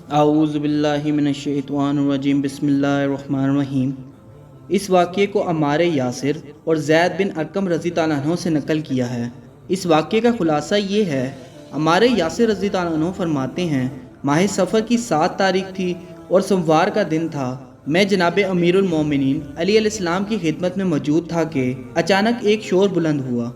اعوذ باللہ من الشیطان الرجیم بسم اللہ الرحمن الرحیم۔ اس واقعے کو عمار یاسر اور زید بن ارقم رضی اللہ عنہ سے نقل کیا ہے۔ اس واقعے کا خلاصہ یہ ہے، عمار یاسر رضی اللہ عنہ فرماتے ہیں، ماہ سفر کی 7 تاریخ تھی اور سوموار کا دن تھا۔ میں جناب امیر المومنین علی علیہ السلام کی خدمت میں موجود تھا کہ اچانک ایک شور بلند ہوا۔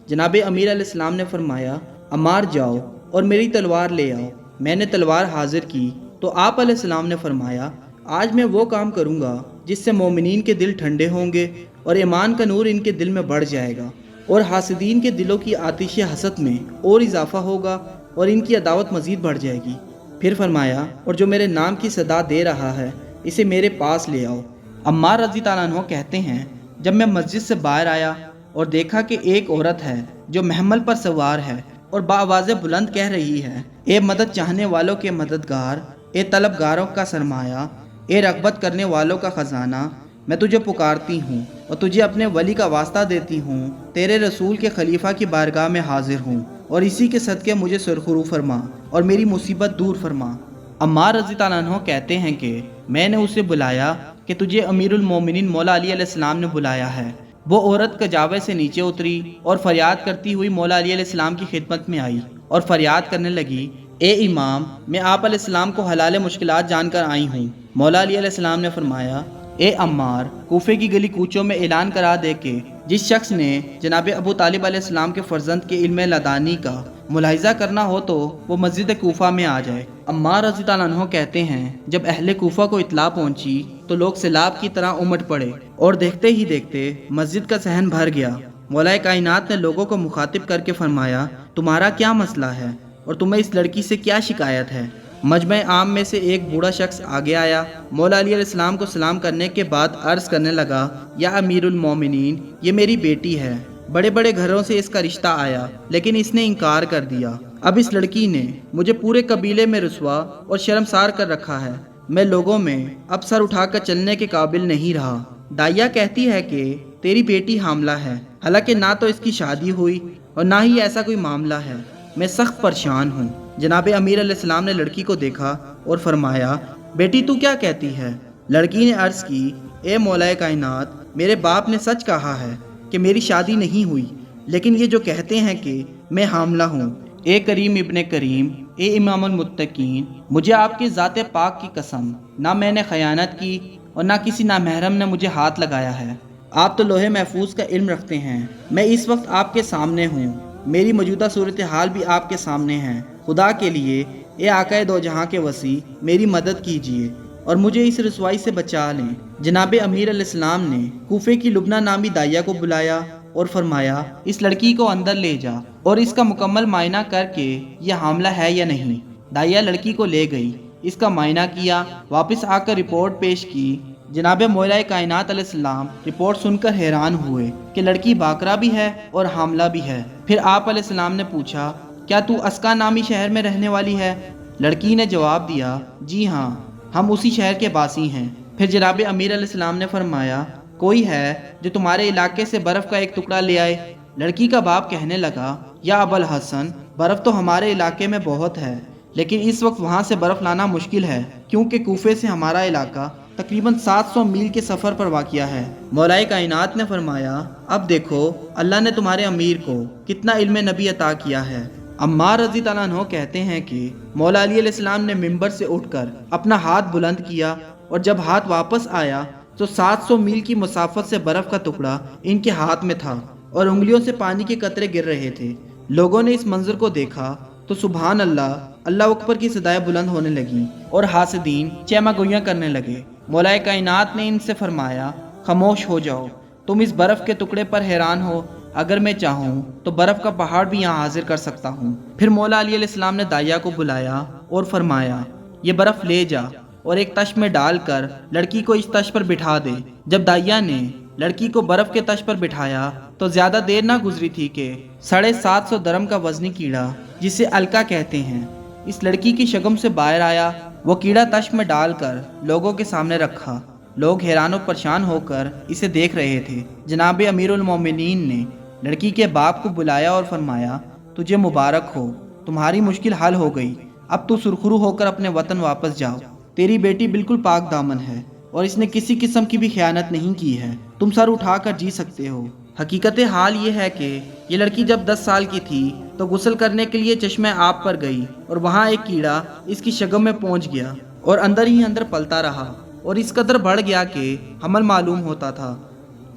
جناب امیر علیہ السلام نے فرمایا، عمار جاؤ اور میری تلوار لے آؤ۔ میں نے تلوار حاضر کی تو آپ علیہ السلام نے فرمایا، آج میں وہ کام کروں گا جس سے مومنین کے دل ٹھنڈے ہوں گے اور ایمان کا نور ان کے دل میں بڑھ جائے گا اور حاسدین کے دلوں کی آتش حسد میں اور اضافہ ہوگا اور ان کی عداوت مزید بڑھ جائے گی۔ پھر فرمایا، اور جو میرے نام کی صدا دے رہا ہے اسے میرے پاس لے آؤ۔ عمار رضی اللہ عنہ کہتے ہیں، جب میں مسجد سے باہر آیا اور دیکھا کہ ایک عورت ہے جو محمل پر سوار ہے اور بآواز بلند کہہ رہی ہے، اے مدد چاہنے والوں کے مددگار، اے طلبگاروں کا سرمایہ، اے رغبت کرنے والوں کا خزانہ، میں تجھے پکارتی ہوں اور تجھے اپنے ولی کا واسطہ دیتی ہوں، تیرے رسول کے خلیفہ کی بارگاہ میں حاضر ہوں اور اسی کے صدقے مجھے سرخرو فرما اور میری مصیبت دور فرما۔ عمار رضی اللہ عنہ کہتے ہیں کہ میں نے اسے بلایا کہ تجھے امیر المومنین مولا علی علیہ السلام نے بلایا ہے۔ وہ عورت کجاوے سے نیچے اتری اور فریاد کرتی ہوئی مولا علی علیہ السلام کی خدمت میں آئی اور فریاد کرنے لگی، اے امام، میں آپ علیہ السلام کو حلال مشکلات جان کر آئی ہوں۔ مولا علی علیہ السلام نے فرمایا، اے عمار، کوفے کی گلی کوچوں میں اعلان کرا دے کہ جس شخص نے جناب ابو طالب علیہ السلام کے فرزند کے علم لدانی کا ملاحظہ کرنا ہو تو وہ مسجد کوفہ میں آ جائے۔ عمار رضی اللہ عنہ کہتے ہیں، جب اہل کوفہ کو اطلاع پہنچی تو لوگ سیلاب کی طرح امٹ پڑے اور دیکھتے ہی دیکھتے مسجد کا صحن بھر گیا۔ مولا کائنات نے لوگوں کو مخاطب کر کے فرمایا، تمہارا کیا مسئلہ ہے اور تمہیں اس لڑکی سے کیا شکایت ہے؟ مجمع عام میں سے ایک بوڑھا شخص آگے آیا، مولا علی علیہ السلام کو سلام کرنے کے بعد عرض کرنے لگا، یا امیر المومنین، یہ میری بیٹی ہے۔ بڑے بڑے گھروں سے اس کا رشتہ آیا لیکن اس نے انکار کر دیا۔ اب اس لڑکی نے مجھے پورے قبیلے میں رسوا اور شرمسار کر رکھا ہے۔ میں لوگوں میں اب سر اٹھا کر چلنے کے قابل نہیں رہا۔ دائیا کہتی ہے کہ تیری بیٹی حاملہ ہے، حالانکہ نہ تو اس کی شادی ہوئی اور نہ ہی ایسا کوئی معاملہ ہے۔ میں سخت پریشان ہوں۔ جناب امیر علیہ السلام نے لڑکی کو دیکھا اور فرمایا، بیٹی تو کیا کہتی ہے؟ لڑکی نے عرض کی، اے مولا کائنات، میرے باپ نے سچ کہا ہے کہ میری شادی نہیں ہوئی، لیکن یہ جو کہتے ہیں کہ میں حاملہ ہوں، اے کریم ابن کریم، اے امام المتقین، مجھے آپ کی ذات پاک کی قسم، نہ میں نے خیانت کی اور نہ کسی نامحرم نے مجھے ہاتھ لگایا ہے۔ آپ تو لوح محفوظ کا علم رکھتے ہیں۔ میں اس وقت آپ کے سامنے ہوں، میری موجودہ صورتحال بھی آپ کے سامنے ہے۔ خدا کے لیے، اے آقا دو جہاں کے وسیع، میری مدد کیجیے اور مجھے اس رسوائی سے بچا لیں۔ جناب امیر علیہ السلام نے کوفے کی لبنہ نامی دائیا کو بلایا اور فرمایا، اس لڑکی کو اندر لے جا اور اس کا مکمل معائنہ کر کے یہ حاملہ ہے یا نہیں۔ دائیا لڑکی کو لے گئی، اس کا معائنہ کیا، واپس آ کر رپورٹ پیش کی۔ جناب مولا کائنات علیہ السلام رپورٹ سن کر حیران ہوئے کہ لڑکی باکرہ بھی ہے اور حاملہ بھی ہے۔ پھر آپ علیہ السلام نے پوچھا، کیا تو اسکا نامی شہر میں رہنے والی ہے؟ لڑکی نے جواب دیا، جی ہاں، ہم اسی شہر کے باسی ہیں۔ پھر جناب امیر علیہ السلام نے فرمایا، کوئی ہے جو تمہارے علاقے سے برف کا ایک ٹکڑا لے آئے؟ لڑکی کا باپ کہنے لگا، یا ابا الحسن، برف تو ہمارے علاقے میں بہت ہے، لیکن اس وقت وہاں سے برف لانا مشکل ہے کیونکہ کوفے سے ہمارا علاقہ تقریباً 700 میل کے سفر پر واقع ہے۔ مولا کائنات نے فرمایا، اب دیکھو اللہ نے تمہارے امیر کو کتنا علم نبی عطا کیا ہے۔ عمار رضی اللہ عنہ کہتے ہیں کہ مولا علی علیہ السلام نے منبر سے اٹھ کر اپنا ہاتھ بلند کیا اور جب ہاتھ واپس آیا تو 700 میل کی مسافت سے برف کا ٹکڑا ان کے ہاتھ میں تھا اور انگلیوں سے پانی کے قطرے گر رہے تھے۔ لوگوں نے اس منظر کو دیکھا تو سبحان اللہ، اللہ اکبر کی صدائیں بلند ہونے لگیں اور حاسدین چیمہ گوئیاں کرنے لگے۔ مولا کائنات نے ان سے فرمایا، خاموش ہو جاؤ، تم اس برف کے ٹکڑے پر حیران ہو، اگر میں چاہوں تو برف کا پہاڑ بھی یہاں حاضر کر سکتا ہوں۔ پھر مولا علی علیہ السلام نے دائیا کو بلایا اور فرمایا، یہ برف لے جا اور ایک تش میں ڈال کر لڑکی کو اس تش پر بٹھا دے۔ جب دائیا نے لڑکی کو برف کے تش پر بٹھایا تو زیادہ دیر نہ گزری تھی کہ 750 درم کا وزنی کیڑا، جسے الکا کہتے ہیں، اس لڑکی کی شکم سے باہر آیا۔ وہ کیڑا تش میں ڈال کر لوگوں کے سامنے رکھا۔ لوگ حیران و پریشان ہو کر اسے دیکھ رہے تھے۔ جناب امیر المومنین نے لڑکی کے باپ کو بلایا اور فرمایا، تجھے مبارک ہو، تمہاری مشکل حل ہو گئی، اب تو سرخرو ہو کر اپنے وطن واپس جاؤ۔ تیری بیٹی بالکل پاک دامن ہے اور اس نے کسی قسم کی بھی خیانت نہیں کی ہے۔ تم سر اٹھا کر جی سکتے ہو۔ حقیقت حال یہ ہے کہ یہ لڑکی جب 10 سال کی تھی تو غسل کرنے کے لیے چشمہ آب پر گئی اور وہاں ایک کیڑا اس کی شگم میں پہنچ گیا اور اندر ہی اندر پلتا رہا اور اس قدر بڑھ گیا کہ حمل معلوم ہوتا تھا۔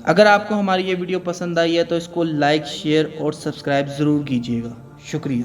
اگر آپ کو ہماری یہ ویڈیو پسند آئی ہے تو اس کو لائک، شیئر اور سبسکرائب ضرور کیجیے گا۔ شکریہ۔